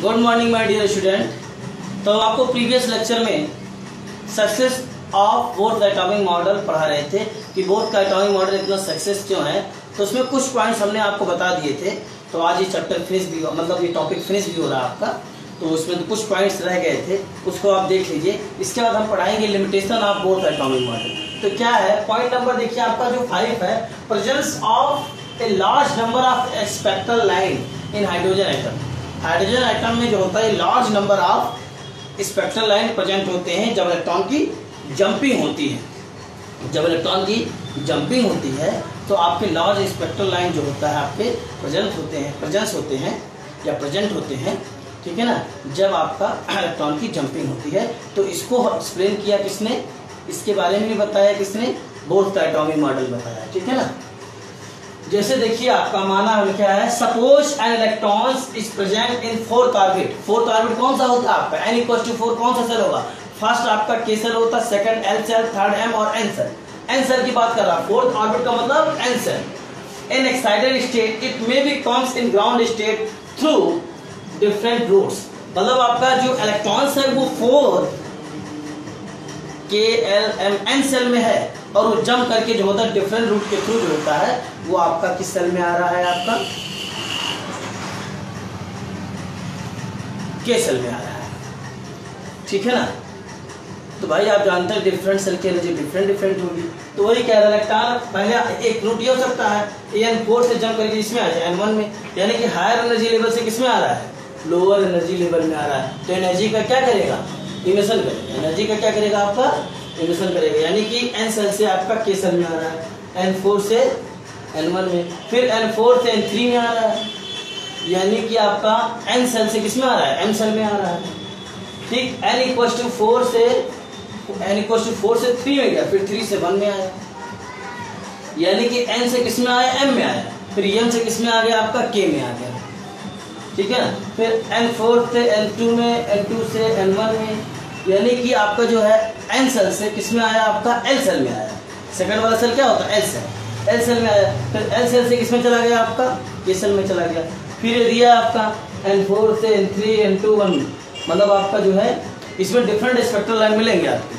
Good morning my dear student. तो आपको previous lecture में सक्सेस ऑफ बोथ का एटॉमिक मॉडल पढ़ा रहे थे कि बोथ का एटॉमिक मॉडल इतना सक्सेस क्यों है। तो उसमें कुछ पॉइंट्स हमने आपको बता दिए थे। तो आज ये चैप्टर फिनिश भी मतलब ये टॉपिक फिनिश भी हो रहा है आपका। तो उसमें तो कुछ पॉइंट्स रह गए थे, उसको आप देख लीजिए। इसके बाद हम पढ़ाएंगे limitation of both atomic model. तो क्या है पॉइंट नंबर देखिए आपका जो 5 है, presence of a large number of spectral line in hydrogen atom. Hydrogen atom में जो होता है large number of spectral line present होते हैं जब इलेक्ट्रॉन की जंपिंग होती है। जब इलेक्ट्रॉन की जंपिंग होती है तो आपके लार्ज स्पेक्ट्रल लाइन जो होता है आपके प्रेजेंट होते हैं, ठीक है ना। जब आपका इलेक्ट्रॉन की जंपिंग होती है तो इसको एक्सप्लेन किया किसने, इसके बारे में भी बताया किसने, बोथ का एटॉमिक मॉडल बताया, ठीक है ना। जैसे देखिए आपका माना क्या है, suppose an electron is present in 4th orbit. 4th orbit कौन सा होता है आपका, n = 4 कौन सा सेल होगा, फर्स्ट आपका k सेल होता है, second l shell, third m और n सेल। n सेल की बात कर रहा हूं, 4th ऑर्बिट का मतलब n shell. In excited state it may be comes in ground state through different routes. मतलब आपका जो इलेक्ट्रॉन्स है वो 4 k l m n shell में है और वो जंप करके जो होता है डिफरेंट रूट के थ्रू जो होता है वो आपका किस सेल में आ रहा है, आपका के सेल में आ रहा है, ठीक है ना। तो भाई आप जानते हैं डिफरेंट सेल की एनर्जी डिफरेंट होगी। तो वही कह रहा है इलेक्ट्रॉन पहले एक रूट ये हो सकता है n4 से जंप करके इसमें आ जाए n1 में, यानी कि हायर एनर्जी लेवल से किसमें आ रहा है, लोअर एनर्जी लेवल में आ रहा है। तो एनर्जी का क्या करेगा, इमिशन करेगा। एनर्जी का क्या करेगा आपका, इमिशन करेगा। यानी कि n सेल से आपका k सेल में आ रहा है, n4 से n1 में, फिर n4 से n3 में आ रहा है, यानी कि आपका n सेल से किस में आ रहा है, m सेल में आ रहा है, ठीक। n = 4 से 3 में गया, फिर 3 से 1 में आया, यानी कि n से किस में आया, m में आया, फिर m से किस में आ गया आपका k में आ गया, ठीक है ना। फिर n4 से n2 में, n2 से n1 में, यानी कि आपका जो है n सेल से किस में आया, आपका l सेल में आया। सेकंड वाला सेल क्या होता है, l सेल में आया, फिर l सेल से किस में चला गया, आपका k सेल में चला गया। फिर ये दिया आपका n4 से n3 n2 1, मतलब आपका जो है इसमें डिफरेंट स्पेक्ट्रल लाइन मिलेंगे आपको,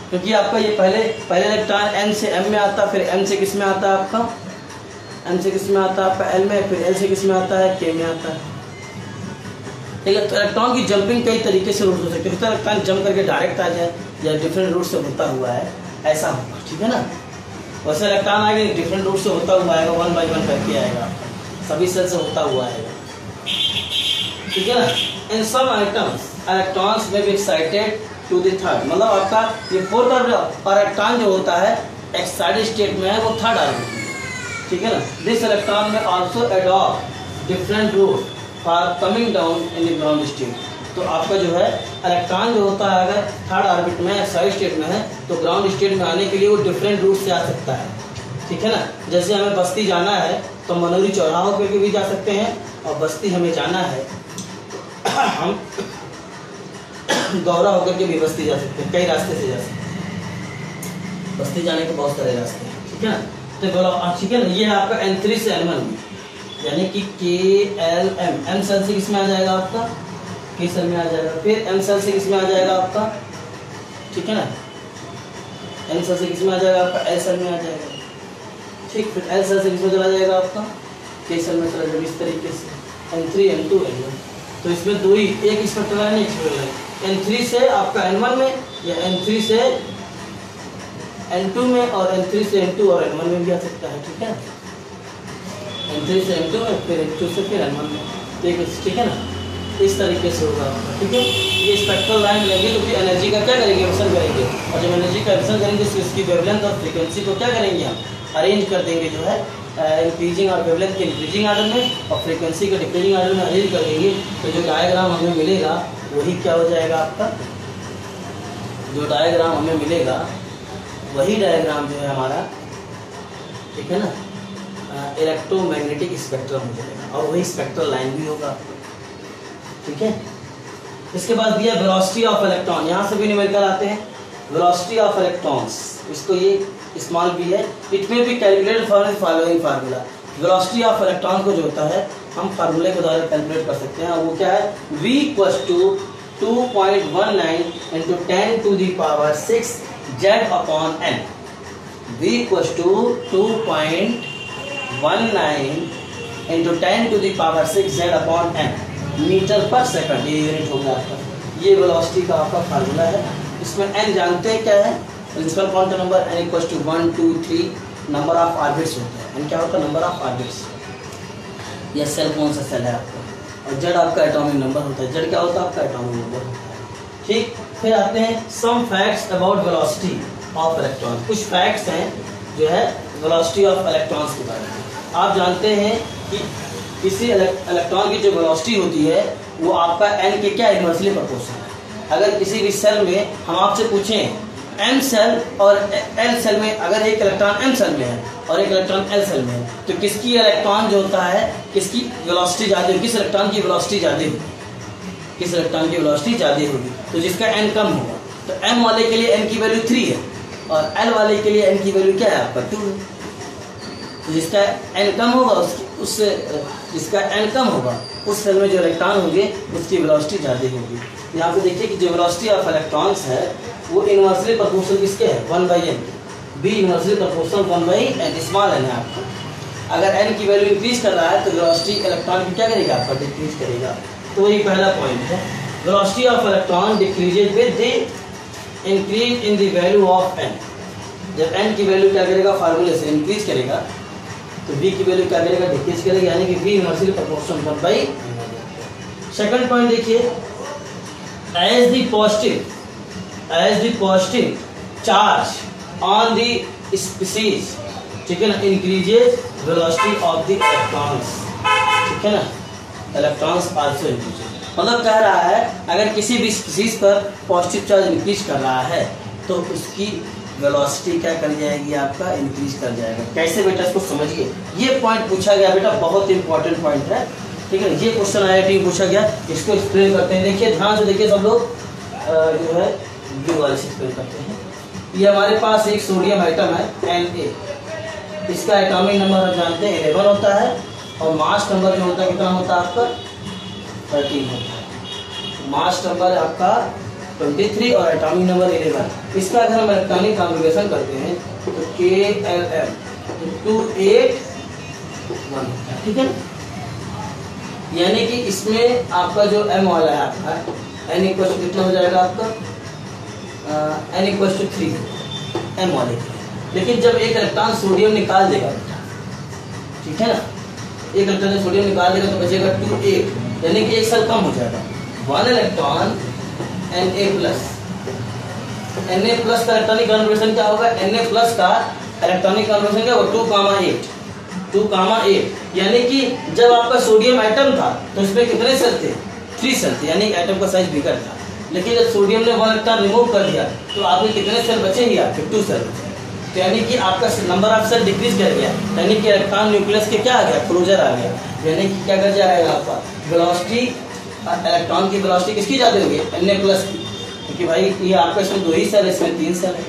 क्योंकि आपका ये पहले इलेक्ट्रॉन n से m में आता, फिर m से किस में आता है आपका, m से किस में आता है आपका l में, फिर l से किस में आता है, k में आता है, ठीक है। तो इलेक्ट्रॉन की जंपिंग कई तरीके से रूट हो सकती है। तो इलेक्ट्रॉन जंप करके डायरेक्ट आ जाए या डिफरेंट रूट से होता हुआ है, ऐसा होगा, ठीक है ना। वैसे इलेक्ट्रॉन आएगा डिफरेंट रूट से होता हुआ आएगा, 1 by 1 करके आएगा, सभी सेल से होता हुआ आएगा, ठीक है ना। In some atoms electrons may be excited to the third, मतलब आपका ये 4th ऑर्बिट और इलेक्ट्रॉन जो होता है एक्साइटेड स्टेट में है वो 3rd ऑर्बिट में, ठीक है ना। This electron may also adopt different route for coming down in the ground state. तो आपका जो है इलेक्ट्रॉन जो होता है अगर 3rd ऑर्बिट में एक्साइटेड स्टेट में है तो ग्राउंड स्टेट में आने के लिए वो डिफरेंट रूट से आ सकता है, ठीक है ना। जैसे हमें बस्ती जाना है तो मनोरी चौराहा होकर भी जा सकते हैं, और बस्ती हमें जाना है हम गौरा होकर के भी बस्ती जा सकते हैं, कई रास्ते से जा सकते हैं, बस्ती जाने के बहुत सारे रास्ते हैं, ठीक है ना। तो बोलो ठीक है ना, ये है आपका n3 से n1 में, यानी कि k l m सेल से किस में आ जाएगा आपका, k सेल में आ जाएगा, फिर m सेल से किस में आ जाएगा आपका, ठीक है ना, n सेल से किस में आ जाएगा आपका, l सेल में आ जाएगा, ठीक। फिर l सेल से किस में चला जाएगा आपका, k सेल में चला जाएगा, इस तरीके से n3 n2 n1। तो इसमें दो ही, एक स्पेक्ट्रल लाइन, एक स्पेक्ट्रल लाइन, n3 से आपका n1 में या n3 से n2 में और n3 से n2 और n1 में भी आ सकता है, ठीक है। n3 से n2 में, फिर n2 से फिर n1 में, ठीक है ना। इस तरीके से होगा आपका, ठीक है। ये स्पेक्ट्रल लाइन लेंगे तो फिर एनर्जी का क्या करेंगे, एमिशन करेंगे, और जब एनर्जी का एमिशन करेंगे तो इसकी वेवलेंथ और फ्रीक्वेंसी को क्या करेंगे, हम अरेंज कर देंगे, जो है इंक्रीजिंग और वेवलेंथ के इंक्रीजिंग ऑर्डर में और फ्रीक्वेंसी के डिक्रीजिंग ऑर्डर में अरेंज कर देंगे। तो जो डायग्राम हमें मिलेगा वही क्या हो जाएगा आपका, जो डायग्राम हमें मिलेगा वही डायग्राम जो है हमारा, ठीक है ना, इलेक्ट्रोमैग्नेटिक स्पेक्ट्रम हो जाएगा, और वही स्पेक्ट्रल लाइन भी होगा, ठीक है। इसके बाद दिया वेलोसिटी ऑफ इलेक्ट्रॉन, यहाँ से भी न्यूमेरिकल आते हैं, वेलोसिटी ऑफ इलेक्ट्रॉन्स, इसको ये स्मॉल भी है, इट में भी calculated for the following formula, velocity of electron को जो होता है हम फार्मूले के द्वारा कैलकुलेट कर सकते हैं। वो क्या है, v = 2.19 × 10⁻⁶ z upon n। v = 2.19 × 10⁻⁶ z upon n metre पर सेकंड, ये यूनिट हो गया आपका। ये वेलोसिटी का आपका फार्मूला है। इसमें n जानते हैं क्या है, principal quantum number n = 1 2 3 number of orbits होता है। n क्या होता है, नंबर ऑफ ऑर्बिट्स। यह सेल कौन सा सेल है आपका, और z आपका एटॉमिक नंबर होता है। z क्या होता है, आपका एटॉमिक नंबर होता है। ठीक, फिर आते हैं some facts about velocity of electron. कुछ फैक्ट्स हैं जो है वेलोसिटी ऑफ इलेक्ट्रॉन्स के बारे में। आप जानते हैं कि किसी इलेक्ट्रॉन की जो वेलोसिटी होती है वो आपका n के क्या इनवर्सली प्रोपोर्शनल है। अगर किसी भी सेल में हम आपसे पूछें m सेल और l सेल में, अगर एक इलेक्ट्रॉन m सेल में है और एक इलेक्ट्रॉन l सेल में है, तो किसकी इलेक्ट्रॉन जो होता है, किसकी वेलोसिटी ज़्यादा होगी, किस इलेक्ट्रॉन की वेलोसिटी ज़्यादा होगी, किस इलेक्ट्रॉन की वेलोसिटी ज़्यादा होगी, तो जिसका n कम होगा। तो m वाले के लिए n की वैल्यू 3 है और l वाले के लिए n की वैल्यू क्या है, आपका 2 है। तो जिसका n कम होगा उससे जिसका n कम होगा उस सेल में जो इलेक्ट्रॉन होंगे उसकी वेलोसिटी ज़्यादा होगी। यहाँ पे देखिए कि जो वेलोसिटी ऑफ इलेक्ट्रॉन्स है वो इनवर्सली प्रोपोर्शनल किसके है, 1/n। b inversely proportional 1/n, small n है आपका। अगर n की वैल्यू इंक्रीज कर रहा है तो वेलोसिटी इलेक्ट्रॉन की क्या करेगा, आपका डिक्रीज करेगा। तो ये पहला पॉइंट है। Velocity of electron decreases with the increase in the value of n। जब n की वैल्यू क्या करेगा, फार्मूले से इंक्रीज करेगा, तो v की वैल्यू क्या करेगा, डिक्रीज करेगा, यानी कि v inversely proportional 1/n। Second point देखिए, as the positive charge on the species, ठीक है ना, increases velocity of the electrons, ठीक है ना, इलेक्ट्रॉन्स आल्सो इंक्रीजेज। मतलब कह रहा है अगर किसी भी स्पीसीज पर पॉजिटिव चार्ज इंक्रीज कर रहा है तो उसकी वेलोसिटी क्या कर जाएगी, आपका इंक्रीज कर जाएगा। कैसे बेटा, इसको समझिए। ये पॉइंट पूछा गया बेटा, बहुत इंपॉर्टेंट पॉइंट है, ठीक है। ये क्वेश्चन IIT में पूछा गया, इसको एक्सप्लेन करते हैं। देखिए ध्यान से देखिए सब लोग, जो है ब्लू वाले से एक्सप्लेन करते हैं। ये हमारे पास एक सोडियम आइटम है Na, इसका एटॉमिक नंबर हम जानते हैं 11 होता है और मास नंबर जो होता है कितना होता है आपका 13 होता है। मास नंबर आपका 23 और एटॉमिक नंबर 11। इसका अगर हम इलेक्ट्रॉनिक कॉन्फ़िगरेशन करते हैं तो KLM 281, ठीक है। यानी कि इसमें आपका जो m वाला है आपका n इक्वल टू कितना हो जाएगा आपका n इक्वल टू 3 m वाले के। लेकिन जब एक इलेक्ट्रॉन सोडियम निकाल देगा बेटा, ठीक है ना, एक इलेक्ट्रॉन सोडियम निकाल देगा तो बचेगा 2 यानी कि एक सेल कम हो जाएगा। 1 इलेक्ट्रॉन Na प्लस का इलेक्ट्रॉनिक कॉन्फ़िगरेशन क्या होगा, Na प्लस का इलेक्ट्रॉनिक कॉन्फ़िगरेशन क्या होगा 2,8, यानी कि जब आपका सोडियम एटम था तो इसमें कितने सेल थे, 3 सेल थे, यानी एटम का साइज बिगड़ था। लेकिन जब सोडियम ने 1 इलेक्ट्रॉन रिमूव कर दिया तो आपके कितने सेल बचे ही, आपके 2 सेल बचे। तो यानी कि आपका नंबर ऑफ सेल डिक्रीज कर गया, यानी कि इलेक्ट्रॉन न्यूक्लियस के क्या आ गया, क्लोजर आ गया। यानी कि क्या कर जाएगा आपका वेलोसिटी, इलेक्ट्रॉन की वेलोसिटी किसकी ज़्यादा होगी, Na प्लस की, क्योंकि भाई ये आपका इसमें 2 ही सेल है, इसमें 3 सेल है,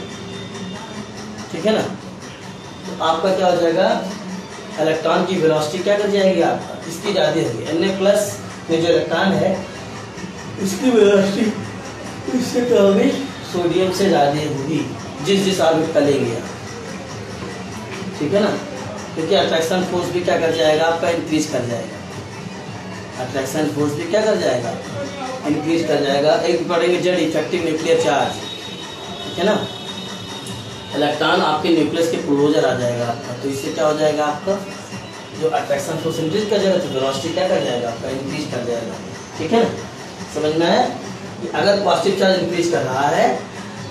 ठीक है ना। तो आपका क्या हो जाएगा, इलेक्ट्रॉन की वेलोसिटी क्या कर जाएगी आपका, इसकी ज़्यादा होगी। Na प्लस में जो इलेक्ट्रॉन है उसकी वेलोसिटी इससे क्या होगी, सोडियम से ज़्यादा होगी जिस ऑर्बिट का लेंगे आप, ठीक है ना। क्योंकि अट्रैक्शन फोर्स भी क्या कर जाएगा, आपका इंक्रीज कर जाएगा। अट्रैक्शन फोर्स भी क्या कर जाएगा, इंक्रीज कर जाएगा। एक पढ़ेंगे जेड इफेक्टिव न्यूक्लियर चार्ज, ठीक है ना। इलेक्ट्रॉन आपके न्यूक्लियस के क्लोजर आ जाएगा आपका, तो इससे क्या हो जाएगा, आपका जो अट्रैक्शन फोर्स इंक्रीज कर जाएगा तो वेलोसिटी क्या कर जाएगा, आपका इंक्रीज कर जाएगा, ठीक है ना। समझना है कि अगर पॉजिटिव चार्ज इंक्रीज कर रहा है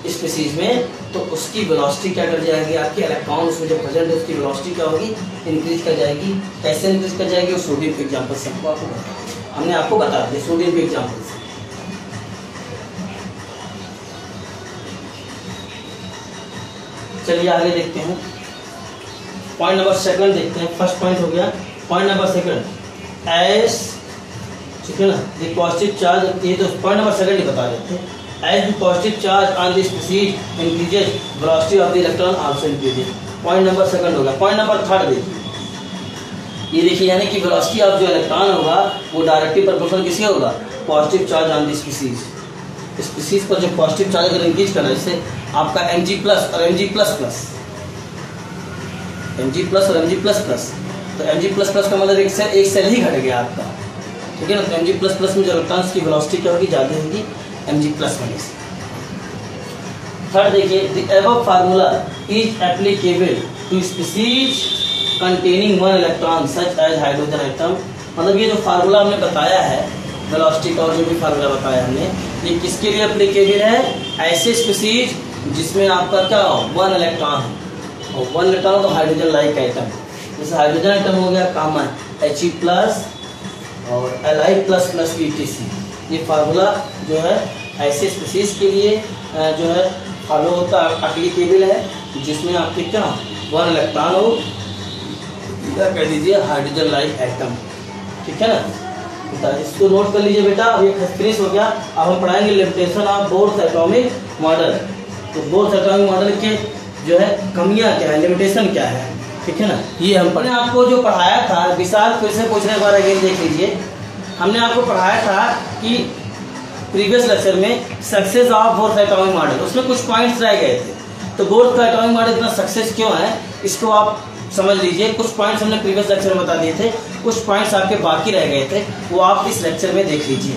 स्पीसीज में तो उसकी वेलोसिटी क्या कर जाएगी, आपकी इलेक्ट्रॉन उसमें जो प्रेजेंट है उसकी वेलोसिटी क्या होगी, इंक्रीज कर जाएगी। कैसे इंक्रीज कर जाएगी, वो सोडियम के एग्जाम्पल से हमने आपको बता दिया, सोडियम के एग्जाम्पल से। चलिए आगे देखते हैं, पॉइंट नंबर सेकंड देखते हैं। फर्स्ट पॉइंट हो गया, पॉइंट नंबर सेकंड एज, ठीक है ना, द पॉजिटिव चार्ज, ये तो पॉइंट नंबर सेकंड ही बता देते हैं। As the positive charge on the species increases, velocity of the electron also increases. Point number second हो गया। पॉइंट नंबर थर्ड देखिए, ये देखिए, यानी कि वेलोसिटी ऑफ जो इलेक्ट्रॉन होगा वो डायरेक्टली प्रोपोर्शनल किसके होगा, positive charge on the species. Species पर जो पॉजिटिव चार्ज अगर इंगेज कर रहा है, जैसे आपका Mg प्लस और Mg plus plus, Mg plus और Mg प्लस प्लस, तो Mg प्लस प्लस का मतलब एक सेल ही घट गया आपका, ठीक है ना। तो Mg प्लस प्लस में जो इलेक्ट्रॉन्स की वेलोसिटी क्या होगी, ज़्यादा होगी Mg प्लस होने से। थर्ड देखिए, the above formula is applicable to species containing one electron such as hydrogen atom. मतलब ये जो फार्मूला हमने बताया है वेलोसिटी का, और जो भी फार्मूला बताया हमने, ये किसके लिए एप्लीकेबल है, ऐसे स्पीसीज जिसमें आपका क्या वन इलेक्ट्रॉन है, और वन इलेक्ट्रॉन तो हाइड्रोजन लाइक एटम, जैसे हाइड्रोजन एटम हो गया कॉमन He प्लस और Li प्लस प्लस etc। ये फार्मूला जो है ऐसे स्पीसीज के लिए जो है फॉलो होता है, एप्लीकेबल है, जिसमें आपके क्या वन इलेक्ट्रॉन हो, या कह दीजिए हाइड्रोजन लाइक एटम, ठीक है ना। इसको नोट कर लीजिए बेटा। अब ये फिनिश हो गया। अब हम पढ़ाएंगे limitation of Bohr's atomic model. तो बोर्स एटॉमिक मॉडल के जो है कमियां क्या है, लिमिटेशन क्या है, ठीक है ना, ये हम पढ़े। आपको जो पढ़ाया था, विशाल फिर से पूछने बार अगेन देख लीजिए। हमने आपको पढ़ाया था कि प्रीवियस लेक्चर में success of Bohr's atomic model, उसमें कुछ पॉइंट्स रह गए थे। तो बोर्स का एटॉमिक मॉडल इतना सक्सेस क्यों है, इसको आप समझ लीजिए। कुछ पॉइंट्स हमने प्रीवियस लेक्चर में बता दिए थे, कुछ पॉइंट्स आपके बाकी रह गए थे, वो आप इस लेक्चर में देख लीजिए।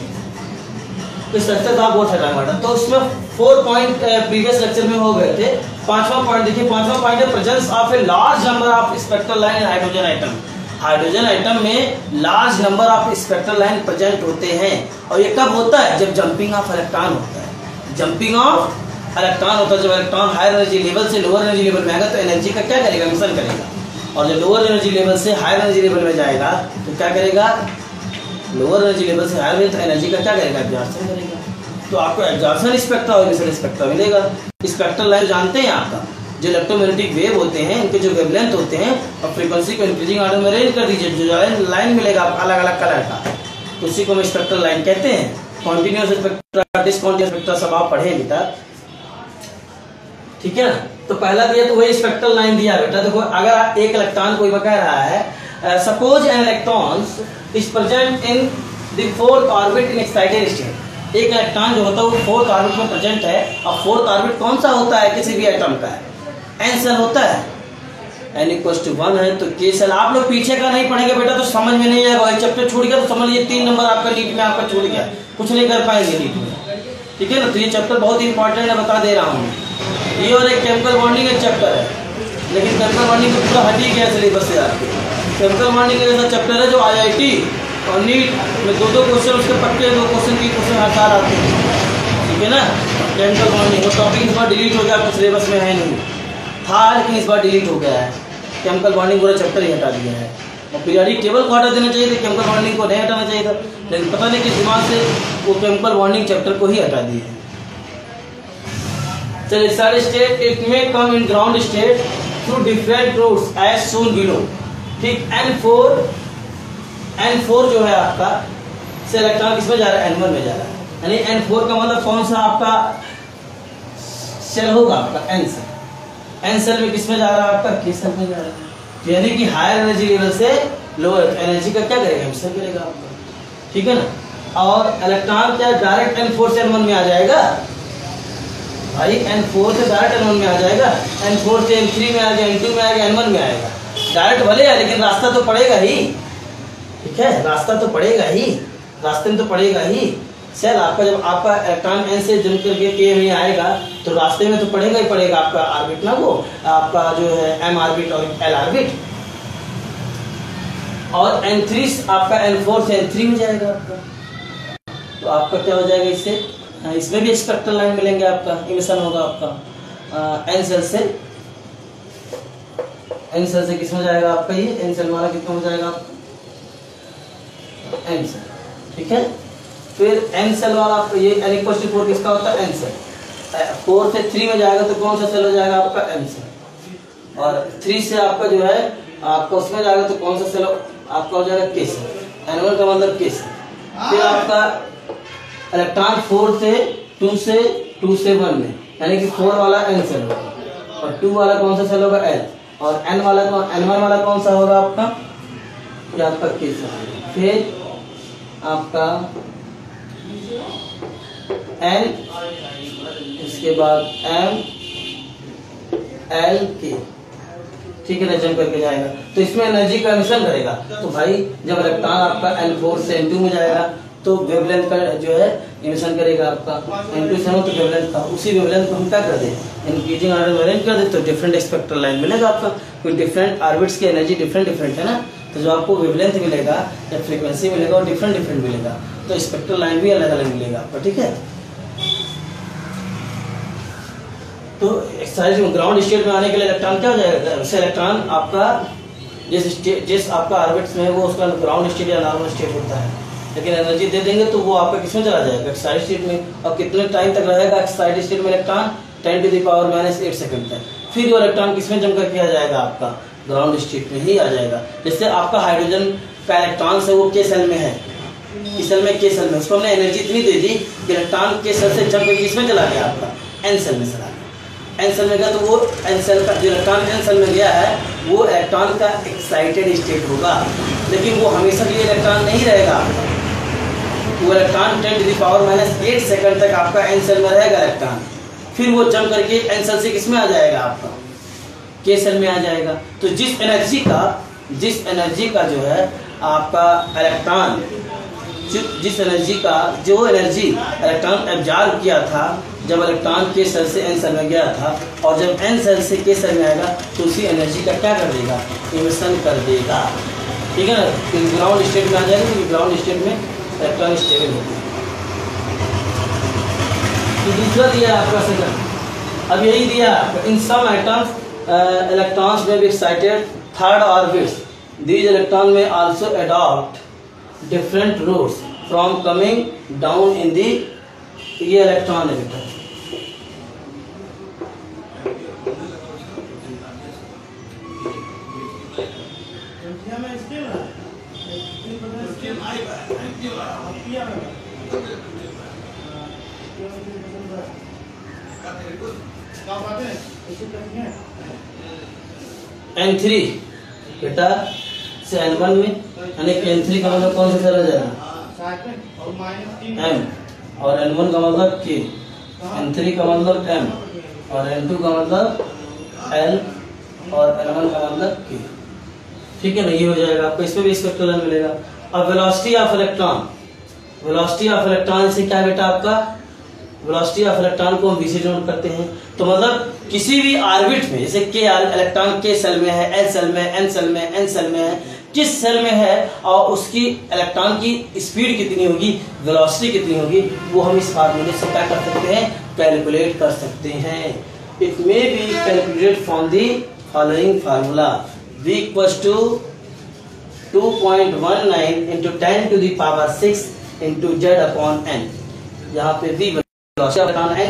तो success of Bohr's atomic model, तो उसमें 4 पॉइंट प्रीवियस लेक्चर में हो गए थे। 5वां पॉइंट देखिए, 5वां पॉइंट है presence of a large number of spectral line in hydrogen atom. Hydrogen atom में large number of spectral line present होते हैं, और ये कब होता है, जब जंपिंग ऑफ इलेक्ट्रॉन होता है। जंपिंग ऑफ इलेक्ट्रॉन होता है, जब इलेक्ट्रॉन हायर एनर्जी लेवल से लोअर एनर्जी लेवल में आएगा तो एनर्जी का क्या करेगा, मिशन करेगा, और जब लोअर एनर्जी लेवल से हायर एनर्जी लेवल में जाएगा तो क्या करेगा, लोअर एनर्जी लेवल से हायर में, तो एनर्जी का क्या करेगा, एब्जॉर्प्शन करेगा। तो आपको एब्जॉर्प्शन स्पेक्ट्रा और मिशन स्पेक्ट्रा मिलेगा। स्पेक्ट्रल लाइन जानते हैं आपका, जो इलेक्ट्रोमैग्नेटिक वेव होते हैं उनके जो वेवलेंथ होते हैं, और फ्रीक्वेंसी को इंक्रीजिंग ऑर्डर में अरेंज कर दीजिए, जो लाइन मिलेगा अलग अलग कलर का, तो उसी को हम स्पेक्ट्रल लाइन कहते हैं। कॉन्टिन्यूस स्पेक्ट्रा, डिसकॉन्टिन्यूस स्पेक्ट्रा सब आप पढ़े बेटा, ठीक है ना। तो पहला दिया तो वही स्पेक्ट्रल लाइन दिया बेटा। देखो, अगर एक इलेक्ट्रॉन कोई बता रहा है, suppose an electron is present in the fourth orbit in excited state. एक इलेक्ट्रॉन जो होता है वो फोर्थ ऑर्बिट में प्रेजेंट है, और फोर्थ ऑर्बिट कौन सा होता है, किसी भी एटम का है, एन सेल होता है, n = 1 है तो k सेल। आप लोग पीछे का नहीं पढ़ेंगे बेटा तो समझ में नहीं आएगा। चैप्टर छूट गया तो समझ लीजिए 3 नंबर आपका नीट में आपका छूट गया, कुछ नहीं कर पाएंगे नीट में, ठीक है ना। तो ये चैप्टर बहुत इंपॉर्टेंट है, बता दे रहा हूँ। ये और एक केमिकल बॉन्डिंग एक चैप्टर है, लेकिन केमिकल बॉन्डिंग को पूरा हट ही गया सिलेबस से आपके। केमिकल बॉन्डिंग एक ऐसा चैप्टर है जो IIT और नीट में 2-2 क्वेश्चन उसके पक्के, 2 क्वेश्चन की क्वेश्चन हर साल आते हैं, ठीक है ना। केमिकल बॉन्डिंग वो टॉपिक इस बार डिलीट हो गया, आपके सिलेबस में है नहीं था, लेकिन इस बार डिलीट हो गया है। केमिकल बॉन्डिंग पूरा चैप्टर ही हटा दिया है, और पीरियोडिक टेबल को हटा देना चाहिए था, केमिकल बॉन्डिंग को नहीं हटाना चाहिए था, लेकिन पता नहीं किस दिमाग से वो केमिकल बॉन्डिंग चैप्टर को ही हटा दिए है। चलिए, सारे स्टेट इट में come in ground state through different routes as shown below, ठीक। N4 जो है आपका से इलेक्ट्रॉन किसमें जा रहा है, N1 में जा रहा है, यानी N4 का मतलब कौन सा आपका सेल होगा, आपका N सेल। N सेल में किसमें जा रहा है, आपका K सेल में जा रहा है, यानी कि हायर एनर्जी लेवल से लोअर एनर्जी का क्या करेगा, मिशन करेगा आपका, ठीक है ना। और इलेक्ट्रॉन क्या डायरेक्ट N4 से N1 में आ जाएगा भाई, N4 से डायरेक्ट N1 में आ जाएगा, N4 से N3 में आ गया, N2 में आ गया, N1 में आएगा। डायरेक्ट भले है लेकिन रास्ता तो पड़ेगा ही, ठीक है, रास्ता तो पड़ेगा ही, रास्ते में तो पड़ेगा ही। सर आपका जब आपका इलेक्ट्रॉन N से जंप करके K में आएगा तो रास्ते में तो पड़ेगा ही पड़ेगा आपका ऑर्बिट ना, वो आपका जो है M ऑर्बिट और L ऑर्बिट। और N3 आपका N4 से N3 में जाएगा आपका, तो आपका क्या हो जाएगा, इससे इसमें भी स्पेक्ट्रल लाइन मिलेंगे, आपका इमिशन होगा आपका N सेल से किसमें जाएगा आपका, ये N सेल वाला कितना हो जाएगा आपका N सेल, ठीक है। फिर N सेल वाला आपका ये N = 4 किसका होता है, N सेल। 4 से 3 में जाएगा तो कौन सा सेल हो जाएगा आपका, M सेल। और 3 से आपका जो है आपका उसमें जाएगा तो कौन सा सेल आपका हो जाएगा, K सेल। N1 का मतलब K सेल। फिर आपका इलेक्ट्रॉन 4 से 2 से 1 में, यानी कि 4 वाला N सेल होगा, और 2 वाला कौन सा सेल होगा, L, और N1 वाला कौन सा होगा आपका ये आपका के सेल, फिर आपका एन, इसके बाद एम एल के, ठीक है ना, जम करके जाएगा। तो इसमें एनर्जी का मिश्रण करेगा। तो भाई जब इलेक्ट्रॉन आपका N4 से N2 में जाएगा तो वेवलेंथ का जो है इमिशन करेगा आपका N2 से N2, तो वेवलेंथ का, उसी वेवलेंथ को हम क्या कर दें, इंक्रीजिंग ऑर्डर में अरेंज कर दे, तो डिफरेंट स्पेक्ट्रल लाइन मिलेगा आपका। कोई डिफरेंट ऑर्बिट्स की एनर्जी डिफरेंट है ना, तो जो आपको वेवलेंथ मिलेगा या फ्रीक्वेंसी मिलेगा वो डिफरेंट मिलेगा, तो स्पेक्ट्रल लाइन भी अलग अलग मिलेगा आपको, ठीक है। तो एक्सरसाइज में ग्राउंड स्टेट में आने के लिए इलेक्ट्रॉन क्या हो जाएगा, वैसे इलेक्ट्रॉन आपका जिस आपका ऑर्बिट्स में है वो उसका ग्राउंड स्टेट या नॉर्मल स्टेट होता है, लेकिन एनर्जी दे देंगे तो वो आपका किसमें चला जाएगा, एक्साइटेड स्टेट में। और कितने टाइम तक रहेगा एक्साइटेड स्टेट में इलेक्ट्रॉन, 10⁻⁻8 सेकंड तक। फिर वो इलेक्ट्रॉन किसमें जम करके आ जाएगा, आपका ग्राउंड स्टेट में ही आ जाएगा। जैसे आपका हाइड्रोजन का इलेक्ट्रॉन है वो के सेल में है, के सेल में उसको हमने एनर्जी इतनी दे दी कि इलेक्ट्रॉन के सेल से जम करके किसमें चला गया, आपका एन सेल में चला गया। एन सेल में गया तो वो एन सेल का जो इलेक्ट्रॉन एन सेल में गया है वो इलेक्ट्रॉन का एक्साइटेड स्टेट होगा, लेकिन वो हमेशा के लिए इलेक्ट्रॉन नहीं रहेगा आपका। वो इलेक्ट्रॉन 10⁻⁸ सेकंड तक आपका एन सेल में रहेगा इलेक्ट्रॉन, फिर वो जम करके एन सेल से किसमें आ जाएगा, आपका के सेल में आ जाएगा। तो जिस एनर्जी का जो है आपका इलेक्ट्रॉन, जिस एनर्जी का जो एनर्जी इलेक्ट्रॉन एब्जॉर्ब किया था जब इलेक्ट्रॉन के सेल से एन सेल में गया था, और जब एन सेल से के सेल में आएगा तो उसी एनर्जी का क्या कर देगा, इमिशन कर देगा, ठीक है ना। तो ग्राउंड स्टेट में आ जाएगा, क्योंकि ग्राउंड स्टेट में इलेक्ट्रॉन स्टेबल होता है। तो दूसरा दिया आपका सेकंड, अब यही दिया इन सम एटम्स इलेक्ट्रॉन्स में भी excited third orbits, these electron may also adopt different routes from coming down in the, ये इलेक्ट्रॉन है बेटा, N3 बेटा से N1 में, यानी कि N3 का मतलब कौन सा चला जाएगा, M, और N1 का मतलब K, N3 का मतलब M, और N2 का मतलब L, और N1 का मतलब K, ठीक है ना। ये हो जाएगा आपको, इसमें भी स्पेक्ट्रल लाइन मिलेगा। अब वेलोसिटी ऑफ इलेक्ट्रॉन से क्या बेटा, आपका वेलोसिटी ऑफ इलेक्ट्रॉन को हम v से डिनोट करते हैं। तो मतलब किसी भी ऑर्बिट में, जैसे के इलेक्ट्रॉन के सेल में है, एल सेल में, एन सेल में, एन सेल में है, किस सेल में है और उसकी इलेक्ट्रॉन की स्पीड कितनी होगी, वेलोसिटी कितनी होगी, वो हम इस फार्मूले से क्या कर सकते हैं, कैलकुलेट कर सकते हैं। It may be calculated from the following formula, v equals to 2.19 into 10 to the power 6 into z upon n। यहाँ पे v n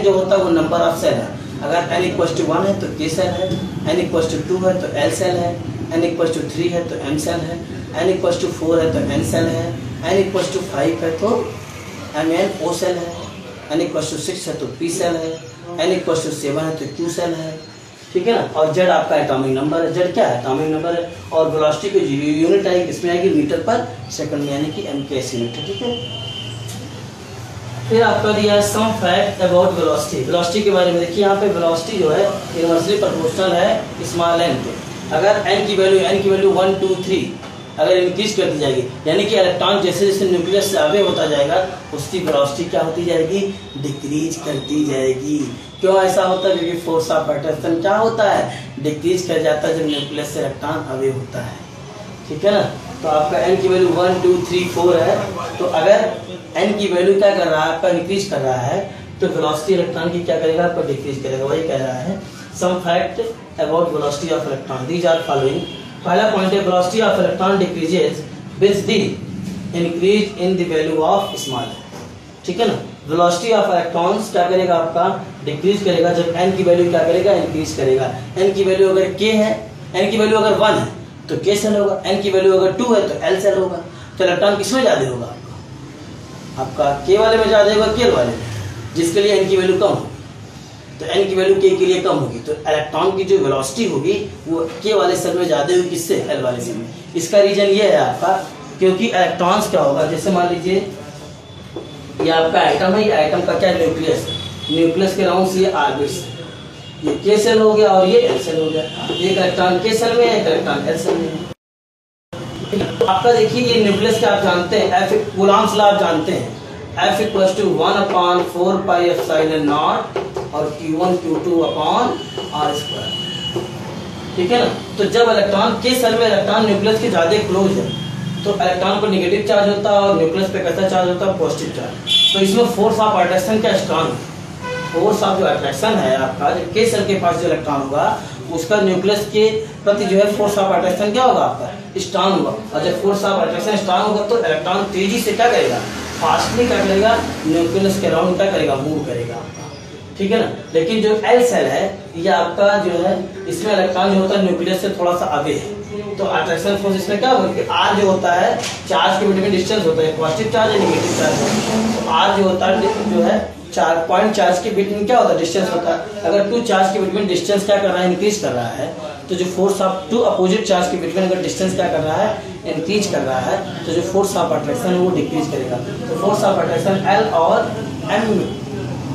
जो होता है वो नंबर ऑफ सेल है। अगर n इक्वल्स टू 1 है तो k सेल है, n इक्वल्स टू 2 है तो l सेल है, n इक्वल्स टू 3 है तो m सेल है, n इक्वल्स टू 4 है तो n सेल है, n इक्वल्स टू 5 है तो mn o सेल है, n इक्वल्स टू 6 है तो p सेल है, n इक्वल्स टू 7 है तो q सेल है, ठीक है ना। और z आपका एटॉमिक नंबर है, z क्या है, एटॉमिक नंबर है। और वेलोसिटी की यूनिट आएगी, किसमें आएगी, मीटर पर सेकंड में, यानी कि mks यूनिट है, ठीक है। फिर आपका दिया है some fact about velocity, velocity के बारे में देखिए। यहाँ पे वेलोसिटी जो है इनवर्सली प्रोपोर्शनल है स्मॉल n के। अगर n की वैल्यू 1 2 3 अगर इंक्रीज कर दी जाएगी, यानी कि इलेक्ट्रॉन जैसे जैसे न्यूक्लियस से आगे होता जाएगा उसकी वेलोसिटी क्या होती जाएगी, डिक्रीज करती जाएगी। क्यों ऐसा होता है, क्योंकि फोर्स ऑफ अट्रैक्शन क्या होता है, डिक्रीज कर जाता है जब न्यूक्लियस से इलेक्ट्रॉन अवे होता है, ठीक है ना। तो आपका n की वैल्यू 1 2 3 4 है, तो अगर n की वैल्यू क्या कर रहा है, आपका इंक्रीज कर रहा है, तो वेलोसिटी इलेक्ट्रॉन की क्या करेगा, आपका डिक्रीज करेगा। वही कह रहा है some fact about velocity of electron, these are following. पहला पॉइंट है velocity of electron decreases with the increase in the value of small, ठीक है ना। वेलोसिटी ऑफ इलेक्ट्रॉन्स क्या करेगा, आपका डिक्रीज करेगा जब n की वैल्यू क्या करेगा, इंक्रीज करेगा। n की वैल्यू अगर k है, n की वैल्यू अगर 1 है तो k सेल होगा, n की वैल्यू अगर 2 है तो l सेल होगा। तो इलेक्ट्रॉन किसमें ज्यादा होगा, आपका k वाले में ज्यादा होगा, k वाले में, जिसके लिए n की वैल्यू कम हो। तो n की वैल्यू k के लिए कम होगी, तो इलेक्ट्रॉन की जो वेलोसिटी होगी वो k वाले सेल में ज़्यादा होगी किससे, l वाले सेल में। इसका रीजन ये है आपका, क्योंकि इलेक्ट्रॉन्स क्या होगा, जैसे मान लीजिए ये आपका एटम है, ये एटम का क्या न्यूक्लियस है, न्यूक्लियस के राउंड से ये ऑर्बिट्स है, ये k सेल हो गया और ये l सेल हो गया, एक इलेक्ट्रॉन k सेल में है, एक इलेक्ट्रॉन l सेल में है। आपका देखिए ये न्यूक्लियस क्या आप जानते हैं, F कूलॉम्स लॉ आप जानते हैं, F = 1/4 pi epsilon naught और Q1 Q2 अपॉन r²। ठीक है ना। तो जब इलेक्ट्रॉन के सेल में इलेक्ट्रॉन न्यूक्लियस के ज्यादा क्लोज है तो इलेक्ट्रॉन पर नेगेटिव चार्ज होता है और न्यूक्लियस पे कैसा चार्ज होता है, पॉजिटिव चार्ज। तो इसमें फोर्स ऑफ अट्रैक्शन क्या स्ट्रॉन्ग, फोर्स ऑफ जो अट्रैक्शन है आपका, जो के सेल के पास जो इलेक्ट्रॉन होगा उसका न्यूक्लियस के प्रति जो है फोर्स ऑफ अट्रैक्शन क्या होगा आपका, स्ट्रॉन्ग होगा। और जब फोर्स ऑफ अट्रैक्शन स्ट्रॉन्ग होगा तो इलेक्ट्रॉन तेजी से क्या करेगा, फास्टली क्या करेगा, न्यूक्लियस के अराउंड क्या करेगा, मूव करेगा आपका। ठीक है ना। लेकिन जो एल सेल है ये आपका जो है, इसमें इलेक्ट्रॉन जो होता है न्यूक्लियस से थोड़ा सा आगे है, तो अट्रैक्शन फोर्स इसमें क्या होगा कि आर जो होता है चार्ज के बिटवीन डिस्टेंस होता है, पॉजिटिव चार्ज या नेगेटिव चार्ज, तो आर जो होता है जो है पॉइंट चार्ज के बिटवीन क्या होता है, डिस्टेंस होता है। अगर टू चार्ज के बिटवीन डिस्टेंस क्या कर रहा है, इंक्रीज कर रहा है, तो जो force of two opposite charge के बिटवीन अगर डिस्टेंस क्या कर रहा है, इंक्रीज कर रहा है, तो जो फोर्स ऑफ अट्रैक्शन है वो डिक्रीज करेगा। तो फोर्स ऑफ अट्रैक्शन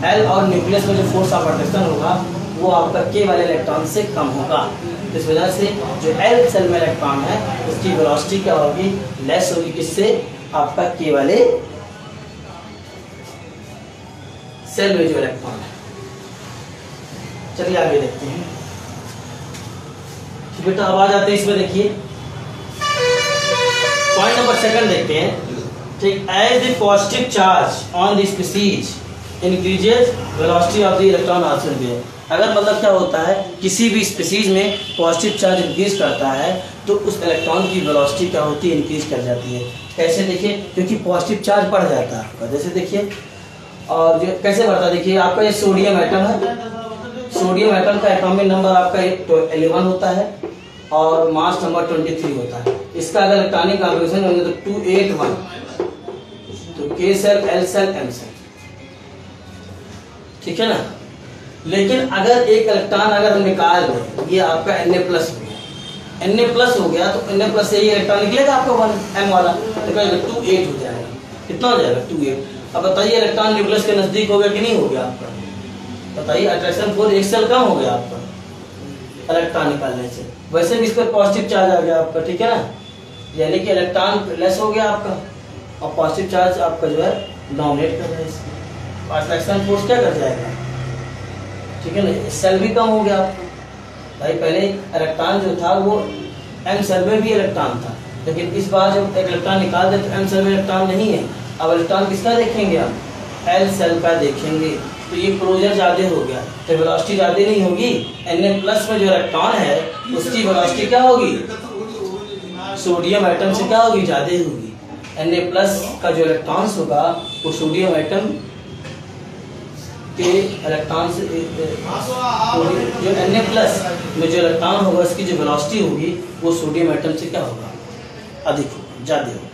एल और न्यूक्लियस में जो फोर्स ऑफ अट्रैक्शन होगा वो आपका के वाले इलेक्ट्रॉन से कम होगा। तो इस वजह से जो एल सेल में इलेक्ट्रॉन है उसकी वेलोसिटी क्या होगी, लेस होगी, किससे, आपका के वाले सेल में जो इलेक्ट्रॉन है। चलिए आगे देखते हैं। बेटा अब आ जाते हैं इसमें, देखिए पॉइंट नंबर 2 देखते हैं। ठीक, as the positive charge on the species increases velocity of the electron also increase. अगर मतलब क्या होता है, किसी भी स्पीसीज में पॉजिटिव चार्ज इंक्रीज करता है तो उस इलेक्ट्रॉन की वेलोसिटी क्या होती है, इंक्रीज कर जाती है। कैसे देखिए, क्योंकि पॉजिटिव चार्ज बढ़ जाता है आपका। जैसे देखिए, और जो कैसे बढ़ता है, देखिए आपका ये सोडियम एटम है, सोडियम एटम का एटॉमिक नंबर आपका 11 होता है और मास नंबर 23 होता है। इसका अगर इलेक्ट्रॉनिक कॉन्फ़िगरेशन होगा तो 281, तो K shell, L shell, M shell. ठीक है ना। लेकिन अगर एक इलेक्ट्रॉन अगर हम निकाल दें, ये आपका Na+ हो गया, Na+ हो गया, तो Na+ से ही इलेक्ट्रॉन निकलेगा आपका 1m वाला, तो 28 हो जाएगा। कितना हो जाएगा, 28। अब बताइए इलेक्ट्रॉन न्यूक्लियस के नजदीक हो गया कि नहीं हो गया आपका, बताइए। अट्रैक्शन फोर्स एक सेल कम हो गया आपका इलेक्ट्रॉन निकालने से। वैसे भी इस पर पॉजिटिव चार्ज आ गया आपका, ठीक है ना, यानी कि इलेक्ट्रॉन लेस हो गया आपका और पॉजिटिव चार्ज आपका जो है डोमिनेट कर रहा है इसमें। अट्रैक्शन फोर्स क्या कर जाएगा, ठीक है ना, सेल भी कम हो गया आपका। भाई पहले इलेक्ट्रॉन जो था वो एम सेल में भी इलेक्ट्रॉन था, लेकिन इस बार जब एक इलेक्ट्रॉन निकाल दे तो एम सेल में इलेक्ट्रॉन नहीं है। अब इलेक्ट्रॉन किसका देखेंगे हम, एल सेल का देखेंगे, तो ये क्लोजर ज्यादा हो गया, तो वेलोसिटी ज्यादा नहीं होगी। Na+ में जो इलेक्ट्रॉन है उसकी वेलोसिटी क्या होगी, सोडियम एटम से क्या होगी, ज्यादा होगी। Na+ का जो इलेक्ट्रॉन्स होगा वो सोडियम एटम के इलेक्ट्रॉन से, जो Na+ में जो इलेक्ट्रॉन होगा उसकी जो वेलोसिटी होगी वो सोडियम एटम से क्या होगा, अधिक होगा, ज्यादा होगा,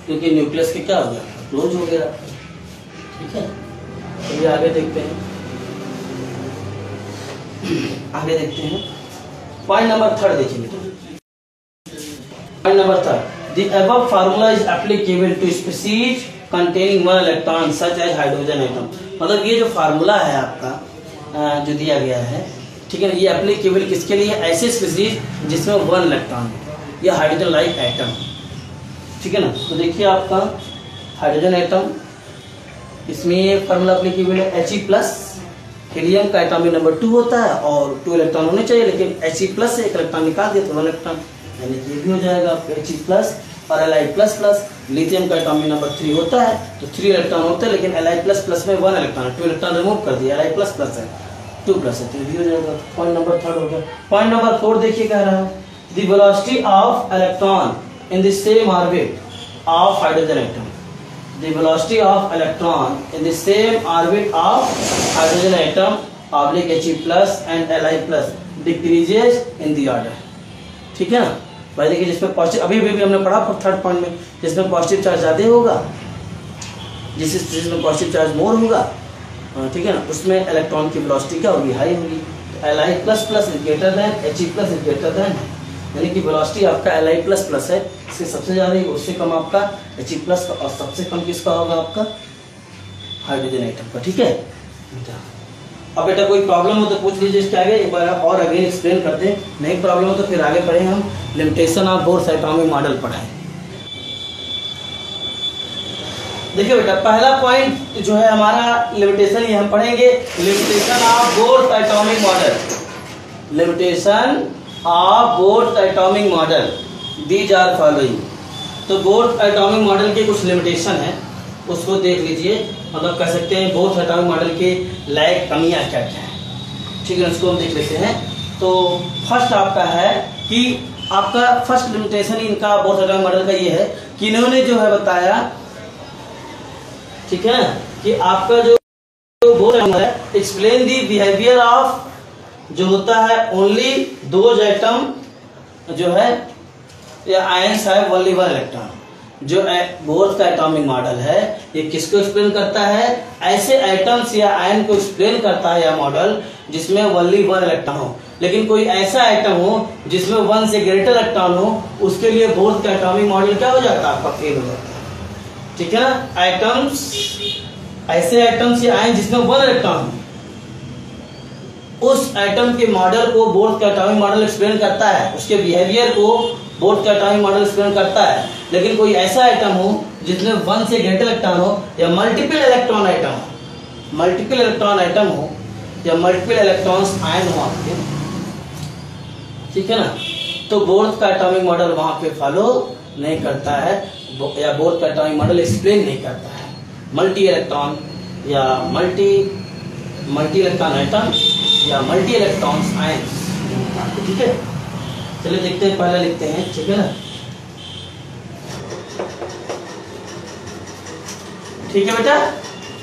क्योंकि न्यूक्लियस के क्या हो गया, क्लोज हो गया। ठीक है, चलिए आगे देखते हैं। आगे देखते हैं पॉइंट नंबर 3 देखिए बेटा। Point number 3, the above formula is applicable to species containing one electron such as hydrogen atom। मतलब ये जो फार्मूला है आपका जो दिया गया है, ठीक है ना, ये एप्लीकेबल किसके लिए, ऐसे स्पीसीज जिसमें 1 इलेक्ट्रॉन है या हाइड्रोजन लाइक एटम। ठीक है ना। तो देखिए आपका हाइड्रोजन एटम, इसमें ये फार्मूला एप्लीकेबल है। He+, हीलियम का एटॉमिक नंबर 2 होता है और 2 इलेक्ट्रॉन होने चाहिए, लेकिन He+ से एक इलेक्ट्रॉन निकाल दिया तो 1 इलेक्ट्रॉन, यानी कि ये भी हो जाएगा आपका He+। और Li++, लिथियम का एटॉमिक नंबर 3 होता है तो 3 इलेक्ट्रॉन होते हैं, लेकिन Li++ में 1 इलेक्ट्रॉन है, 2 इलेक्ट्रॉन रिमूव कर दिया, Li++ है, 2+ है, तो ये भी हो जाएगा। पॉइंट नंबर 3 हो गया। पॉइंट नंबर 4 देखिए कह रहा है, the velocity of electron in the same orbit of hydrogen atom, the velocity of electron in the same orbit of hydrogen atom oblique He+ and Li+ decreases in the order। ठीक है ना भाई। देखिए जिसमें पॉजिटिव, अभी भी हमने पढ़ा 3rd पॉइंट में, जिसमें पॉजिटिव चार्ज ज्यादा होगा, जिसमें पॉजिटिव चार्ज मोर होगा ठीक है ना, उसमें इलेक्ट्रॉन की वेलोसिटी क्या होगी, हाई होगी। Li plus plus is greater than He plus is greater than, यानी कि वेलोसिटी आपका Li प्लस प्लस है, इससे सबसे ज़्यादा है, उससे कम आपका He प्लस का, और सबसे कम किसका होगा आपका हाइड्रोजन एटम का। ठीक है अब बेटा कोई प्रॉब्लम हो तो पूछ लीजिए इसके आगे, एक बार और अगेन एक्सप्लेन करते हैं, नहीं प्रॉब्लम हो तो फिर आगे पढ़ें हम limitation of Bohr's atomic model पढ़ाएं। देखिए बेटा पहला पॉइंट जो है हमारा लिमिटेशन, ये हम पढ़ेंगे limitation of Bohr's atomic model. Limitation of Bohr's atomic model, these are following. तो बोर्स एटॉमिक मॉडल के कुछ लिमिटेशन है, उसको देख लीजिए, मतलब कह सकते हैं बोर्स एटॉमिक मॉडल के लायक कमियां क्या क्या हैं। ठीक है, उसको हम देख लेते हैं। तो फर्स्ट आपका है कि आपका फर्स्ट लिमिटेशन इनका बोर्स एटॉमिक मॉडल का ये है कि इन्होंने जो है बताया, ठीक है, कि आपका जो बोर्स है एक्सप्लेन दी बिहेवियर ऑफ, जो होता है ओनली दोज एटम जो है या आयंस है ओनली वन इलेक्ट्रॉन। जो बोर्स का एटॉमिक मॉडल है ये किसको एक्सप्लेन करता है, ऐसे एटम्स या आयन को एक्सप्लेन करता है या मॉडल जिसमें ओनली वन इलेक्ट्रॉन हो। लेकिन कोई ऐसा एटम हो जिसमें वन से ग्रेटर इलेक्ट्रॉन हो, उसके लिए बोर्स का एटॉमिक मॉडल क्या हो जाता है आपका, फेल हो जाता है। ठीक है ना, एटम्स, ऐसे एटम्स या आयन जिसमें वन इलेक्ट्रॉन हो, उस एटम के मॉडल को बोर्स का एटॉमिक मॉडल एक्सप्लेन करता है, उसके बिहेवियर को बोर्स का एटॉमिक मॉडल एक्सप्लेन करता है। लेकिन कोई ऐसा एटम हो जिसमें वन से ग्रेटर इलेक्ट्रॉन हो या मल्टीपल इलेक्ट्रॉन एटम हो, मल्टीपल इलेक्ट्रॉन एटम हो या मल्टीपल इलेक्ट्रॉन्स आयन हो आपके, ठीक है ना, तो बोर्स का एटॉमिक मॉडल वहां पे फॉलो नहीं करता है या बोर्स का एटॉमिक मॉडल एक्सप्लेन नहीं करता है मल्टी इलेक्ट्रॉन या मल्टी इलेक्ट्रॉन एटम या मल्टी इलेक्ट्रॉन्स आयंस। ठीक है, चलिए देखते हैं, पहले लिखते हैं। ठीक है ना, ठीक है बेटा,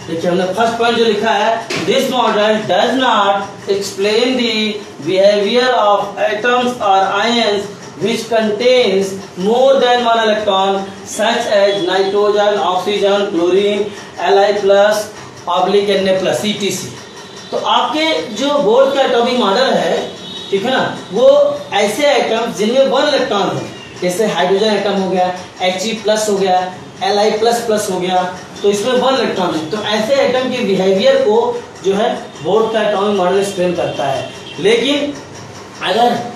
देखिए हमने फर्स्ट पॉइंट जो लिखा है, this model does not explain the behaviour of atoms और ions which contains more than one electron such as nitrogen, oxygen, chlorine, Li+, Na+, etc. तो आपके जो बोर्स का एटॉमिक मॉडल है, ठीक है ना, वो ऐसे एटम जिनमें वन इलेक्ट्रॉन हो, जैसे हाइड्रोजन एटम हो गया, He+ हो गया, Li++ हो गया, तो इसमें वन इलेक्ट्रॉन है। तो ऐसे एटम के बिहेवियर को जो है बोर्स का एटॉमिक मॉडल एक्सप्लेन करता है। लेकिन अगर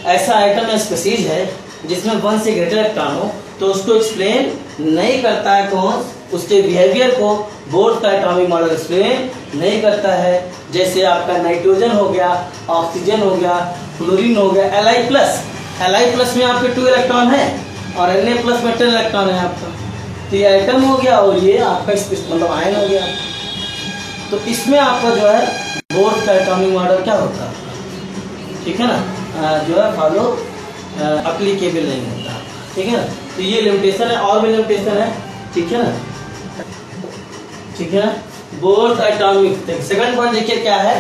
ऐसा आइटम या स्पीसीज है जिसमें वन से ग्रेटर इलेक्ट्रॉन हो, तो उसको एक्सप्लेन नहीं करता है कौन, उसके बिहेवियर को बोर्स का एटॉमिक मॉडल एक्सप्लेन नहीं करता है। जैसे आपका नाइट्रोजन हो गया, ऑक्सीजन हो गया, क्लोरीन हो गया, Li+ में आपके 2 इलेक्ट्रॉन है और Na+ में 10 इलेक्ट्रॉन है आपका, तो ये आइटम हो गया और ये आपका मतलब आयन हो गया। तो इसमें आपका जो है बोर्स का एटॉमिक मॉडल क्या होता है, ठीक है ना, जो है फॉलो अप्लीकेबल नहीं होता। ठीक है ना, तो ये लिमिटेशन है, और भी लिमिटेशन है। ठीक है ना, ठीक है ना, बोर्स एटॉमिक, सेकंड पॉइंट देखिए क्या है,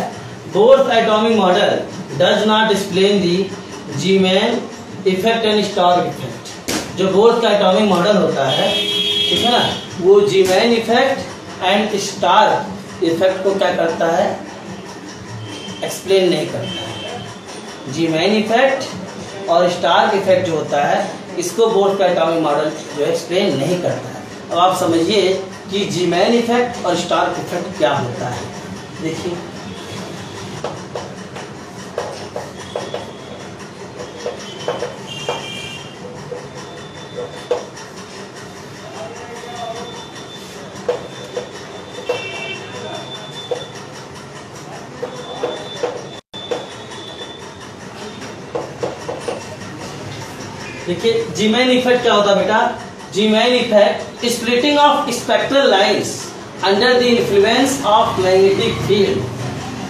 bourse atomic model does not explain the Zeeman effect and star effect. जो बोर्स का एटॉमिक मॉडल होता है, ठीक है ना, वो Zeeman effect and star effect को क्या करता है, एक्सप्लेन नहीं करता है। जीमैन इफेक्ट और स्टार इफेक्ट जो होता है, इसको बोर्स का एटॉमिक मॉडल जो एक्सप्लेन नहीं करता है। अब आप समझिए कि जीमैन इफेक्ट और स्टार इफेक्ट क्या होता है। देखिए देखिए जीमैन इफेक्ट क्या होता है बेटा, Zeeman effect splitting of spectral lines under the influence of magnetic field.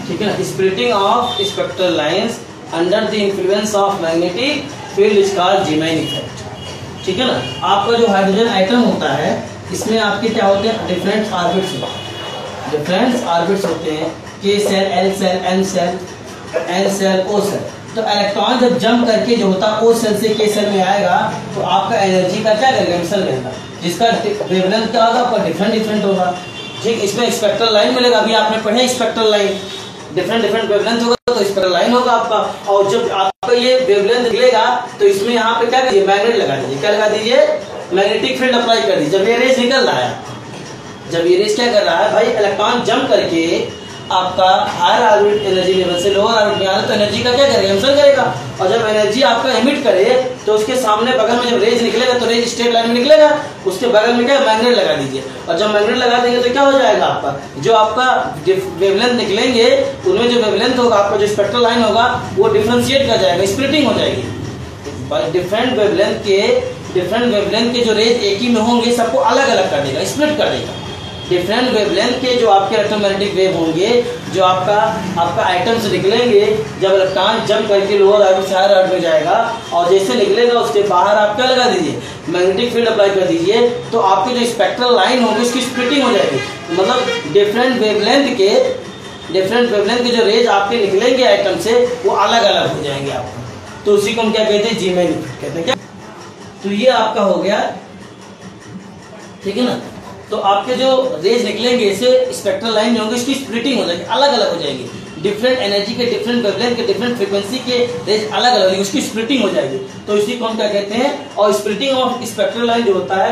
ठीक है ना, splitting of spectral lines under the influence of magnetic field is called Zeeman effect. ठीक है ना, आपका जो हाइड्रोजन आइटम होता है, इसमें आपके क्या होते हैं, डिफरेंट ऑर्बिट्स होते हैं, डिफरेंट ऑर्बिट्स होते हैं, K shell, L shell, M shell, N shell, O shell. तो इलेक्ट्रॉन जब जंप करके जो होता है O सेल से K सेल में आएगा, तो आपका एनर्जी का क्या करेगा, मिसल रहेगा, जिसका वेवलेंथ क्या होगा, आपका डिफरेंट होगा। ठीक, इसमें स्पेक्ट्रल लाइन मिलेगा। अभी आपने पढ़े स्पेक्ट्रल लाइन, डिफरेंट वेवलेंथ होगा तो स्पेक्ट्रल लाइन होगा आपका। और जब आपका ये वेवलेंथ निकलेगा तो इसमें यहाँ पे क्या करिए, मैग्नेट लगा दीजिए। क्या लगा दीजिए, मैग्नेटिक फील्ड अप्लाई कर दीजिए। जब ये रेज निकल रहा है, जब ये रेज क्या कर रहा है भाई, इलेक्ट्रॉन जंप करके आपका हायर ऑर्बिट एनर्जी लेवल से लोअर ऑर्बिट में आ रहा है, तो एनर्जी का क्या करेगा, एमिशन करेगा। और जब एनर्जी आपका एमिट करे तो उसके सामने बगल में जब रेज निकलेगा तो रेज स्ट्रेट लाइन में निकलेगा, उसके बगल में क्या मैग्नेट लगा दीजिए। और जब मैग्नेट लगा देंगे तो क्या हो जाएगा, आपका जो आपका वेवलेंथ निकलेंगे उनमें जो वेवलेंथ होगा, आपका जो स्पेक्ट्रल लाइन होगा वो डिफरेंशिएट कर जाएगा, स्प्लिटिंग हो जाएगी। डिफरेंट वेवलेंथ के जो रेज एक ही में होंगे सबको अलग अलग कर देगा, स्प्लिट कर देगा। डिफरेंट वेवलेंथ के जो आपके इलेक्ट्रोमैग्नेटिक वेव होंगे, जो आपका आइटम से निकलेंगे, जब इलेक्ट्रॉन जंप करके लोअर ऑर्बिट से हायर ऑर्बिट में जाएगा और जैसे निकलेगा उसके बाहर आप क्या लगा दीजिए, मैग्नेटिक फील्ड अप्लाई कर दीजिए, तो आपकी जो स्पेक्ट्रल लाइन होगी उसकी स्प्लिटिंग हो जाएगी। मतलब डिफरेंट वेवलेंथ के जो रेज आपके निकलेंगे आइटम से वो अलग अलग हो जाएंगे आपको, तो उसी को हम क्या कहते हैं, जीमैन इफेक्ट कहते हैं। क्या, तो ये आपका हो गया, ठीक है ना। तो आपके जो रेज निकलेंगे इसे स्पेक्ट्रल लाइन जो होंगे इसकी स्प्लिटिंग हो जाएगी, अलग अलग हो जाएगी। डिफरेंट एनर्जी के, डिफरेंट वेवलेंथ के, डिफरेंट फ्रीक्वेंसी के रेज अलग अलग होगी, उसकी स्प्लिटिंग हो जाएगी। तो इसी को हम क्या कहते हैं, और स्प्लिटिंग ऑफ स्पेक्ट्रल लाइन जो होता है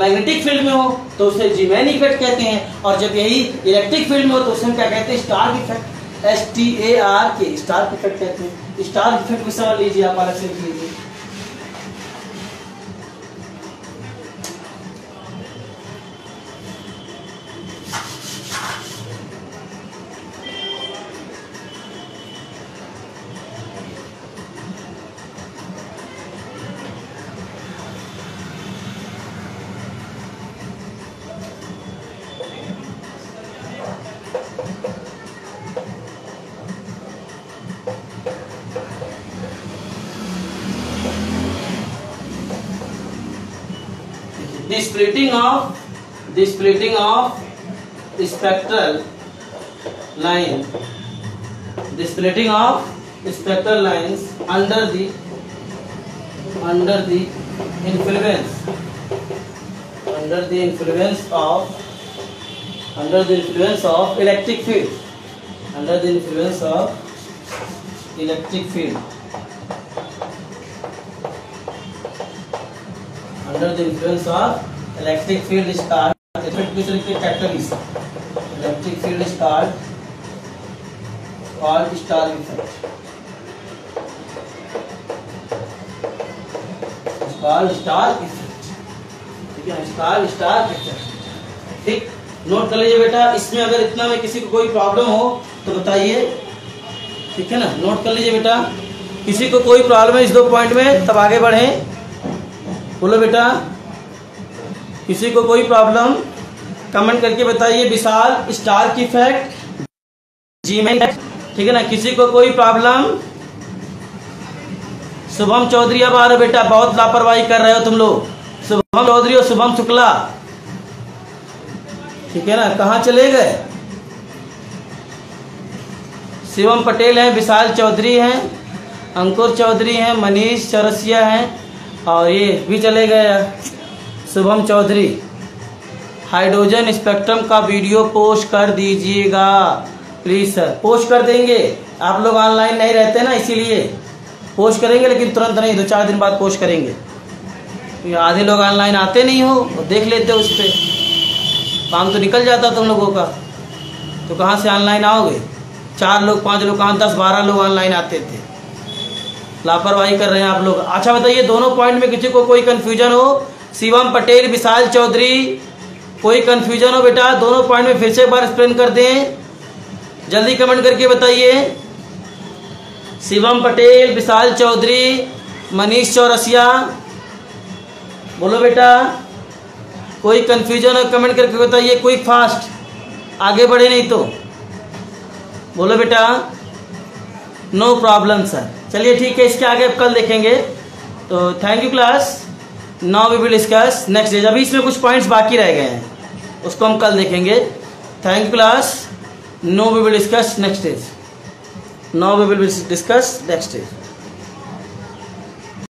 मैग्नेटिक फील्ड में हो तो उसे जीमैन इफेक्ट कहते हैं, और जब यही इलेक्ट्रिक फील्ड में हो तो उसे हम क्या कहते हैं, Stark effect, STARK, Stark effect कहते हैं। स्टार्क इफेक्ट भी समझ लीजिए, आप अलग से लिख लीजिए। The splitting of spectral line, the splitting of spectral lines under the influence of electric field, under the influence of electric field, under the influence of electric field is called catalyst. Electric field is called Stark effect. It's called Stark effect. ठीक है, Stark effect. ठीक, note कर लीजिए बेटा। इसमें अगर इतना में किसी को कोई प्रॉब्लम हो तो बताइए, ठीक है ना। नोट कर लीजिए बेटा, किसी को कोई प्रॉब्लम है इस 2 पॉइंट में तब आगे बढ़े। बोलो बेटा, किसी को कोई प्रॉब्लम कमेंट करके बताइए। विशाल, स्टार्क इफेक्ट, जीमैन, ठीक है ना। किसी को कोई प्रॉब्लम, शुभम चौधरी अब आ रहे बेटा, बहुत लापरवाही कर रहे हो तुम लोग। शुभम चौधरी और शुभम शुक्ला, ठीक है ना, कहाँ चले गए। शिवम पटेल हैं, विशाल चौधरी हैं, अंकुर चौधरी हैं, मनीष चौरसिया हैं, और ये भी चले गए शुभम चौधरी। हाइड्रोजन स्पेक्ट्रम का वीडियो पोस्ट कर दीजिएगा प्लीज सर। पोस्ट कर देंगे, आप लोग ऑनलाइन नहीं रहते ना इसीलिए पोस्ट करेंगे, लेकिन तुरंत नहीं, 2-4 दिन बाद पोस्ट करेंगे। आधे लोग ऑनलाइन आते नहीं हो, देख लेते हो, उस पर काम तो निकल जाता तुम लोगों का। तो कहाँ से ऑनलाइन आओगे, 4 लोग 5 लोग कहाँ 10-12 लोग ऑनलाइन आते थे। लापरवाही कर रहे हैं आप लोग। अच्छा बताइए, दोनों पॉइंट में किसी को कोई कंफ्यूजन हो, शिवम पटेल, विशाल चौधरी, कोई कंफ्यूजन हो बेटा, दोनों पॉइंट में फिर से एक बार एक्सप्लेन कर दें, जल्दी कमेंट करके बताइए। शिवम पटेल, विशाल चौधरी, मनीष चौरसिया, बोलो बेटा, कोई कंफ्यूजन हो कमेंट करके बताइए, क्विक फास्ट, आगे बढ़े नहीं तो बोलो बेटा। नो प्रॉब्लम सर, चलिए ठीक है, इसके आगे अब कल देखेंगे। तो thank you class. Now we will discuss next days. अभी इसमें कुछ पॉइंट्स बाकी रह गए हैं, उसको हम कल देखेंगे। Thank you class. No we will discuss next days. Now we will discuss next days.